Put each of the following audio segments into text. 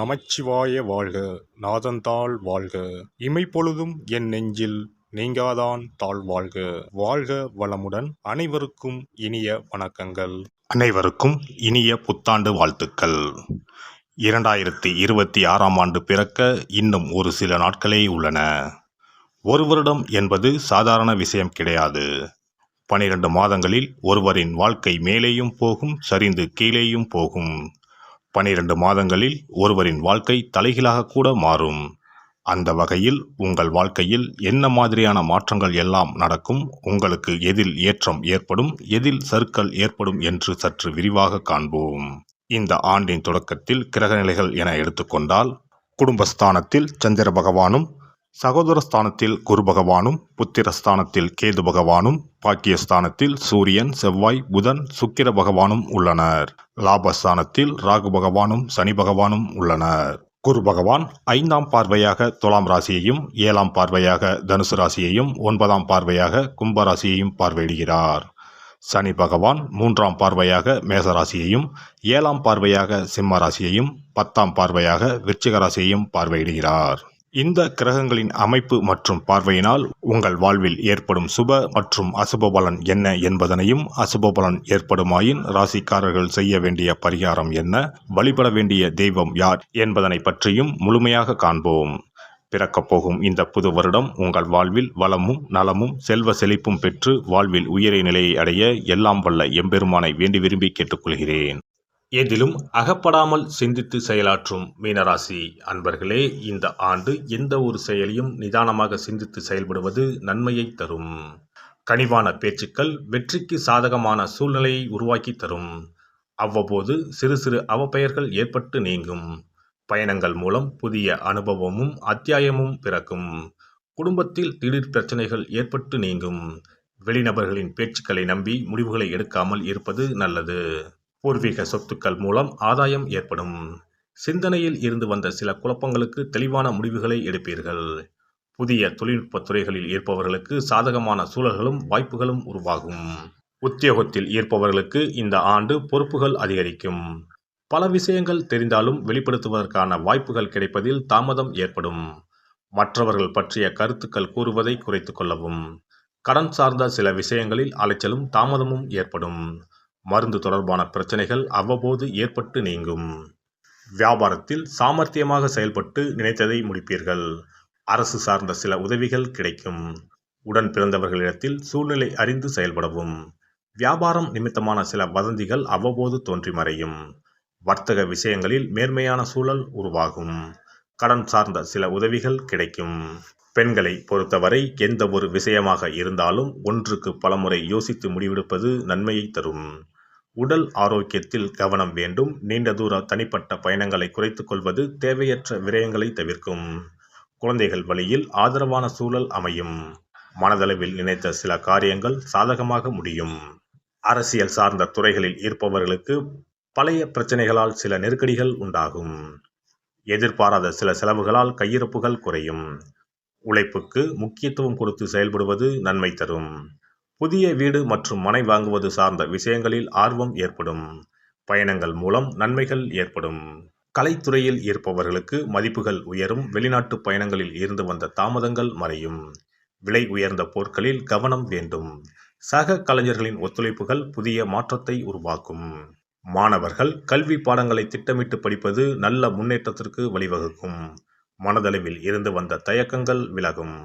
நமச்சிவாய வாழ்க. நாதந்தாள் வாழ்க. இமைப்பொழுதும் என் நெஞ்சில் நீங்காதான் தாழ் வாழ்க. வாழ்க வளமுடன். அனைவருக்கும் இனிய வணக்கங்கள். அனைவருக்கும் இனிய புத்தாண்டு வாழ்த்துக்கள். 2026ஆம் ஆண்டு பிறக்க இன்னும் ஒரு சில நாட்களே உள்ளன. ஒரு வருடம் என்பது சாதாரண விஷயம் கிடையாது. 12 மாதங்களில் ஒருவரின் வாழ்க்கை மேலேயும் போகும், சரிந்து கீழேயும் போகும். 12 மாதங்களில் ஒருவரின் வாழ்க்கை தலைகீழாக கூட மாறும். அந்த வகையில் உங்கள் வாழ்க்கையில் என்ன மாதிரியான மாற்றங்கள் எல்லாம் நடக்கும், உங்களுக்கு எதில் ஏற்றம் ஏற்படும், எதில் சறுக்கல் ஏற்படும் என்று சற்று விரிவாக காண்போம். இந்த ஆண்டின் தொடக்கத்தில் கிரகநிலைகள் என எடுத்துக்கொண்டால், குடும்பஸ்தானத்தில் சந்திர பகவானும், சகோதரஸ்தானத்தில் குரு பகவானும், புத்திரஸ்தானத்தில் கேது பகவானும், பாக்கியஸ்தானத்தில் சூரியன், செவ்வாய், புதன், சுக்கிர பகவானும் உள்ளனர். லாபஸ்தானத்தில் ராகு பகவானும் சனி பகவானும் உள்ளனர். குரு பகவான் 5ஆம் பார்வையாக துலாம் ராசியையும், 7ஆம் பார்வையாக தனுசு ராசியையும், 9ஆம் பார்வையாக கும்ப ராசியையும் பார்வையிடுகிறார். சனி பகவான் 3ஆம் பார்வையாக மேசராசியையும், 7ஆம் பார்வையாக சிம்ம ராசியையும், 10ஆம் பார்வையாக விருச்சிக ராசியையும் பார்வையிடுகிறார். இந்த கிரகங்களின் அமைப்பு மற்றும் பார்வையினால் உங்கள் வாழ்வில் ஏற்படும் சுப மற்றும் அசுப பலன் என்ன என்பதனையும், அசுப பலன் ஏற்படுமாயின் ராசிக்காரர்கள் செய்ய வேண்டிய பரிகாரம் என்ன, வழிபட வேண்டிய தெய்வம் யார் என்பதனை பற்றியும் முழுமையாக காண்போம். பிறக்கப் போகும் இந்த புது வருடம் உங்கள் வாழ்வில் வளமும் நலமும் செல்வ செழிப்பும் பெற்று வாழ்வில் உயரிய நிலையை அடைய எல்லாம் வல்ல எம்பெருமானை வேண்டி விரும்பி கேட்டுக்கொள்கிறேன். எதிலும் அகப்படாமல் சிந்தித்து செயலாற்றும் மீனராசி அன்பர்களே, இந்த ஆண்டு எந்த ஒரு செயலையும் நிதானமாக சிந்தித்து செயல்படுவது நன்மையை தரும். கனிவான பேச்சுக்கள் வெற்றிக்கு சாதகமான சூழ்நிலையை உருவாக்கி தரும். அவ்வப்போது சிறு சிறு அவப்பெயர்கள் ஏற்பட்டு நீங்கும். பயணங்கள் மூலம் புதிய அனுபவமும் அத்தியாயமும் பிறக்கும். குடும்பத்தில் திடீர் பிரச்சனைகள் ஏற்பட்டு நீங்கும். வெளிநபர்களின் பேச்சுக்களை நம்பி முடிவுகளை எடுக்காமல் இருப்பது நல்லது. பூர்வீக சொத்துக்கள் மூலம் ஆதாயம் ஏற்படும். சிந்தனையில் இருந்து வந்த சில குழப்பங்களுக்கு தெளிவான முடிவுகளை எடுப்பீர்கள். புதிய தொழில்நுட்ப துறைகளில் இருப்பவர்களுக்கு சாதகமான சூழல்களும் வாய்ப்புகளும் உருவாகும். உத்தியோகத்தில் இருப்பவர்களுக்கு இந்த ஆண்டு பொறுப்புகள் அதிகரிக்கும். பல விஷயங்கள் தெரிந்தாலும் வெளிப்படுத்துவதற்கான வாய்ப்புகள் கிடைப்பதில் தாமதம் ஏற்படும். மற்றவர்கள் பற்றிய கருத்துக்கள் கூறுவதை குறைத்து கொள்ளவும். கடன் சார்ந்த சில விஷயங்களில் அலைச்சலும் தாமதமும் ஏற்படும். மருந்து தொடர்பான பிரச்சனைகள் அவ்வப்போது ஏற்பட்டு நீங்கும். வியாபாரத்தில் சாமர்த்தியமாக செயல்பட்டு நினைத்ததை முடிப்பீர்கள். அரசு சார்ந்த சில உதவிகள் கிடைக்கும். உடன் பிறந்தவர்களிடத்தில் சூழ்நிலை அறிந்து செயல்படவும். வியாபாரம் நிமித்தமான சில வதந்திகள் அவ்வப்போது தோன்றி மறையும். வர்த்தக விஷயங்களில் மேன்மையான சூழல் உருவாகும். கடன் சார்ந்த சில உதவிகள் கிடைக்கும். பெண்களை பொறுத்தவரை எந்த ஒரு விஷயமாக இருந்தாலும் ஒன்றுக்கு பலமுறை யோசித்து முடிவெடுப்பது நன்மையை தரும். உடல் ஆரோக்கியத்தில் கவனம் வேண்டும். நீண்ட தூர தனிப்பட்ட பயணங்களை குறைத்துக் கொள்வது தேவையற்ற விரயங்களை தவிர்க்கும். குழந்தைகள் வழியில் ஆதரவான சூழல் அமையும். மனதளவில் நினைத்த சில காரியங்கள் சாதகமாக முடியும். அரசியல் சார்ந்த துறைகளில் இருப்பவர்களுக்கு பழைய பிரச்சனைகளால் சில நெருக்கடிகள் உண்டாகும். எதிர்பாராத சில செலவுகளால் கையிருப்புகள் குறையும். உழைப்புக்கு முக்கியத்துவம் கொடுத்து செயல்படுவது நன்மை தரும். புதிய வீடு மற்றும் மனை வாங்குவது சார்ந்த விஷயங்களில் ஆர்வம் ஏற்படும். பயணங்கள் மூலம் நன்மைகள் ஏற்படும். கலைத்துறையில் இருப்பவர்களுக்கு மதிப்புகள் உயரும். வெளிநாட்டு பயணங்களில் இருந்து வந்த தாமதங்கள் மறையும். விலை உயர்ந்த பொருட்களில் கவனம் வேண்டும். சக கலைஞர்களின் ஒத்துழைப்புகள் புதிய மாற்றத்தை உருவாக்கும். மாணவர்கள் கல்வி பாடங்களை திட்டமிட்டு படிப்பது நல்ல முன்னேற்றத்திற்கு வழிவகுக்கும். மனதளவில் இருந்து வந்த தயக்கங்கள் விலகும்.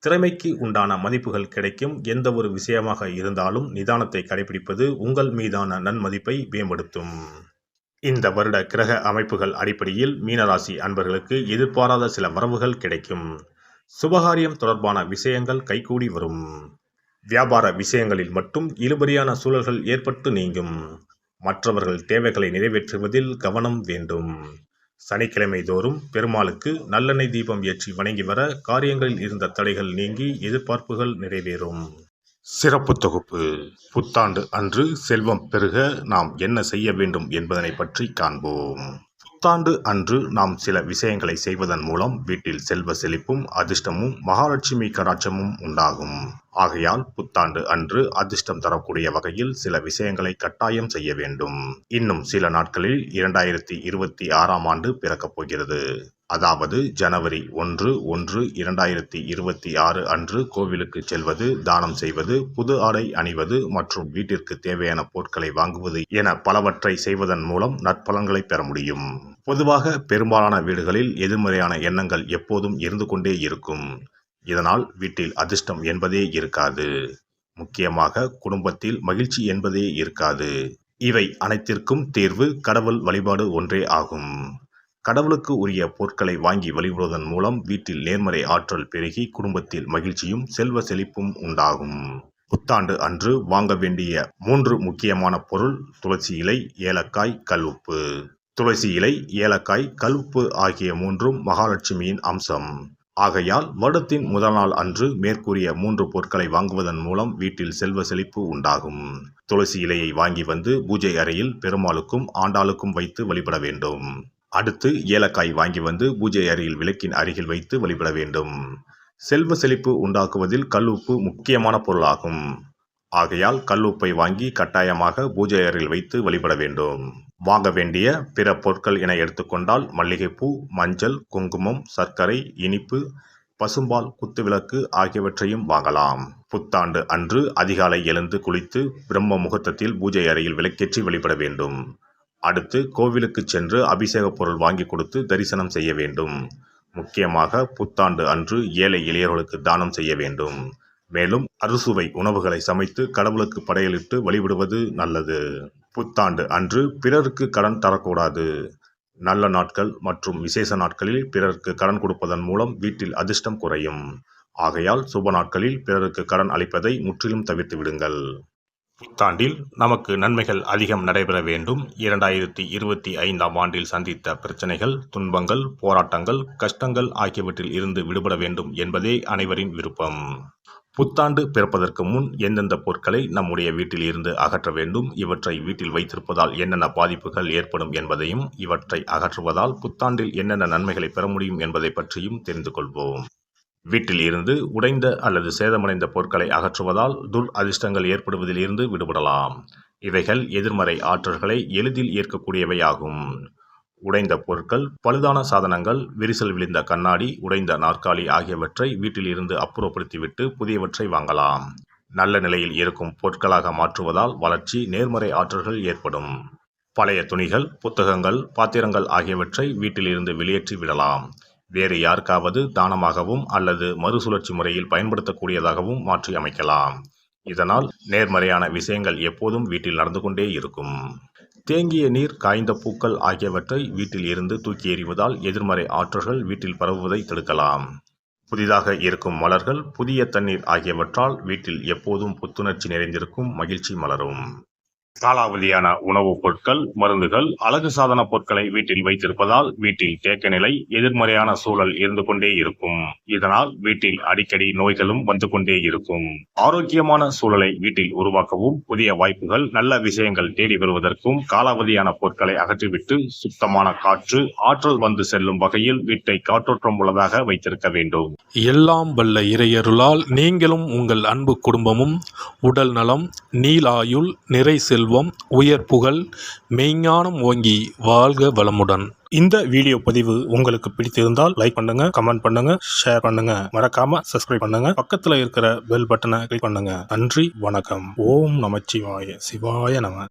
திறமைக்கு உண்டான மதிப்புகள் கிடைக்கும். எந்த ஒரு விஷயமாக இருந்தாலும் நிதானத்தை கடைபிடிப்பது உங்கள் மீதான நன்மதிப்பை மேம்படுத்தும். இந்த வருட கிரக அமைப்புகள் அடிப்படையில் மீனராசி அன்பர்களுக்கு எதிர்பாராத சில வரவுகள் கிடைக்கும். சுபகாரியம் தொடர்பான விஷயங்கள் கைகூடி வரும். வியாபார விஷயங்களில் மட்டும் இழுபறியான சூழல்கள் ஏற்பட்டு நீங்கும். மற்றவர்கள் தேவைகளை நிறைவேற்றுவதில் கவனம் வேண்டும். சனிக்கிழமை தோறும் பெருமாளுக்கு நல்லெண்ணெய் தீபம் ஏற்றி வணங்கி வர காரியங்களில் இருந்த தடைகள் நீங்கி எதிர்பார்ப்புகள் நிறைவேறும். சிறப்பு தொகுப்பு. புத்தாண்டு அன்று செல்வம் பெருக நாம் என்ன செய்ய வேண்டும் என்பதனை பற்றி காண்போம். புத்தாண்டு அன்று நாம் சில விஷயங்களை செய்வதன் மூலம் வீட்டில் செல்வ செழிப்பும் அதிர்ஷ்டமும் மகாலட்சுமி கடாட்சமும் உண்டாகும். ஆகையால் புத்தாண்டு அன்று அதிர்ஷ்டம் தரக்கூடிய வகையில் சில விஷயங்களை கட்டாயம் செய்ய வேண்டும். இன்னும் சில நாட்களில் 2026ஆம் ஆண்டு பிறக்கப் போகிறது. அதாவது ஜனவரி 1/1/2026 அன்று கோவிலுக்கு செல்வது, தானம் செய்வது, புது ஆடை அணிவது மற்றும் வீட்டிற்கு தேவையான பொருட்களை வாங்குவது என பலவற்றை செய்வதன் மூலம் நற்பலன்களை பெற முடியும். பொதுவாக பெரும்பாலான வீடுகளில் எதிர்மறையான எண்ணங்கள் எப்போதும் இருந்து கொண்டே இருக்கும். இதனால் வீட்டில் அதிர்ஷ்டம் என்பதே இருக்காது. முக்கியமாக குடும்பத்தில் மகிழ்ச்சி என்பதே இருக்காது. இவை அனைத்திற்கும் தீர்வு கடவுள் வழிபாடு ஒன்றே ஆகும். கடவுளுக்கு உரிய பொருட்களை வாங்கி வழிபடுவதன் மூலம் வீட்டில் நேர்மறை ஆற்றல் பெருகி குடும்பத்தில் மகிழ்ச்சியும் செல்வ செழிப்பும் உண்டாகும். புத்தாண்டு அன்று வாங்க வேண்டிய 3 முக்கியமான பொருள்: துளசி இலை, ஏலக்காய், கல்உப்பு. துளசி இலை, ஏலக்காய், கல்உப்பு ஆகிய 3ம் மகாலட்சுமியின் அம்சம். ஆகையால் வருடத்தின் முதல் நாள் அன்று மேற்கூறிய 3 பொருட்களை வாங்குவதன் மூலம் வீட்டில் செல்வ செழிப்பு உண்டாகும். துளசி இலையை வாங்கி வந்து பூஜை அறையில் பெருமாளுக்கும் ஆண்டாளுக்கும் வைத்து வழிபட வேண்டும். அடுத்து ஏலக்காய் வாங்கி வந்து பூஜை அறையில் விளக்கின் அருகில் வைத்து வழிபட வேண்டும். செல்வ செழிப்பு உண்டாக்குவதில் கல்உப்பு முக்கியமான பொருளாகும். ஆகையால் கல்உப்பை வாங்கி கட்டாயமாக பூஜை அறையில் வைத்து வழிபட வேண்டும். வாங்க வேண்டிய பிற பொருட்கள் என எடுத்துக்கொண்டால் மல்லிகைப்பூ, மஞ்சள், குங்குமம், சர்க்கரை, இனிப்பு, பசும்பால், குத்துவிளக்கு ஆகியவற்றையும் வாங்கலாம். புத்தாண்டு அன்று அதிகாலை எழுந்து குளித்து பிரம்ம முகூர்த்தத்தில் பூஜை அறையில் விளக்கேற்றி வழிபட வேண்டும். அடுத்து கோவிலுக்கு சென்று அபிஷேக பொருள் வாங்கி கொடுத்து தரிசனம் செய்ய வேண்டும். முக்கியமாக புத்தாண்டு அன்று ஏழை எளியவர்களுக்கு தானம் செய்ய வேண்டும். மேலும் அறுசுவை உணவுகளை சமைத்து கடவுளுக்கு படையலிட்டு வழிபடுவது நல்லது. புத்தாண்டு அன்று பிறருக்கு கடன் தரக்கூடாது. நல்ல நாட்கள் மற்றும் விசேஷ நாட்களில் பிறருக்கு கடன் கொடுப்பதன் மூலம் வீட்டில் அதிர்ஷ்டம் குறையும். ஆகையால் சுப நாட்களில் பிறருக்கு கடன் அளிப்பதை முற்றிலும் தவிர்த்து விடுங்கள். புத்தாண்டில் நமக்கு நன்மைகள் அதிகம் நடைபெற வேண்டும். 2025ஆம் ஆண்டில் சந்தித்த பிரச்சனைகள், துன்பங்கள், போராட்டங்கள், கஷ்டங்கள் ஆகியவற்றில் இருந்து விடுபட வேண்டும் என்பதே அனைவரின் விருப்பம். புத்தாண்டு பிறப்பதற்கு முன் எந்தெந்த பொருட்களை நம்முடைய வீட்டில் இருந்து அகற்ற வேண்டும், இவற்றை வீட்டில் வைத்திருப்பதால் என்னென்ன பாதிப்புகள் ஏற்படும் என்பதையும், இவற்றை அகற்றுவதால் புத்தாண்டில் என்னென்ன நன்மைகளை பெற முடியும் என்பதை பற்றியும் தெரிந்து கொள்வோம். வீட்டில் இருந்து உடைந்த அல்லது சேதமடைந்த பொருட்களை அகற்றுவதால் அதிர்ஷ்டங்கள் ஏற்படுவதில் இருந்து விடுபடலாம். இவைகள் எதிர்மறை ஆற்றல்களை எளிதில் ஏற்கக்கூடியவையாகும். உடைந்த பொருட்கள், பழுதான சாதனங்கள், விரிசல் விழுந்த கண்ணாடி, உடைந்த நாற்காலி ஆகியவற்றை வீட்டில் இருந்து அப்புறப்படுத்திவிட்டு புதியவற்றை வாங்கலாம். நல்ல நிலையில் இருக்கும் பொருட்களாக மாற்றுவதால் வளர்ச்சி, நேர்மறை ஆற்றல்கள் ஏற்படும். பழைய துணிகள், புத்தகங்கள், பாத்திரங்கள் ஆகியவற்றை வீட்டில் இருந்து வெளியேற்றி விடலாம். வேறு யாருக்காவது தானமாகவும் அல்லது மறுசுழற்சி முறையில் பயன்படுத்தக்கூடியதாகவும் மாற்றி அமைக்கலாம். இதனால் நேர்மறையான விஷயங்கள் எப்போதும் வீட்டில் நடந்து கொண்டே இருக்கும். தேங்கிய நீர், காய்ந்த பூக்கள் ஆகியவற்றை வீட்டில் இருந்து தூக்கி எறிவதால் எதிர்மறை ஆற்றல்கள் வீட்டில் பரவுவதை தடுக்கலாம். புதிதாக இருக்கும் மலர்கள், புதிய தண்ணீர் ஆகியவற்றால் வீட்டில் எப்போதும் புத்துணர்ச்சி நிறைந்திருக்கும், மகிழ்ச்சி மலரும். காலாவதியான உணவுப் பொருட்கள், மருந்துகள், அழகு சாதன பொருட்களை வீட்டில் வைத்திருப்பதால் வீட்டில் தேக்க நிலை, எதிர்மறையான சூழல் இருந்து கொண்டே இருக்கும். இதனால் வீட்டில் அடிக்கடி நோய்களும் வந்து கொண்டே இருக்கும். ஆரோக்கியமான சூழலை வீட்டில் உருவாக்கவும், புதிய வாய்ப்புகள், நல்ல விஷயங்கள் தேடி வருவதற்கும் காலாவதியான பொருட்களை அகற்றிவிட்டு சுத்தமான காற்று, ஆற்றல் வந்து செல்லும் வகையில் வீட்டை காற்றோட்டம் உள்ளதாக வைத்திருக்க வேண்டும். எல்லாம் வல்ல இறையருளால் நீங்களும் உங்கள் அன்பு குடும்பமும் உடல் நலம், நீலாயுள், நிறை செல்வம், உயர் புகழ், மெய்ஞானம் ஓங்கி வாழ்க வளமுடன். இந்த வீடியோ பதிவு உங்களுக்கு பிடித்திருந்தால் லைக் பண்ணுங்க, கமெண்ட் பண்ணுங்க, ஷேர் பண்ணுங்க, மறக்காம சப்ஸ்கிரைப் பண்ணுங்க, பக்கத்துல இருக்கிற பெல் பட்டனை கிளிக் பண்ணுங்க. நன்றி, வணக்கம். ஓம் நமச்சிவாய. சிவாய நம.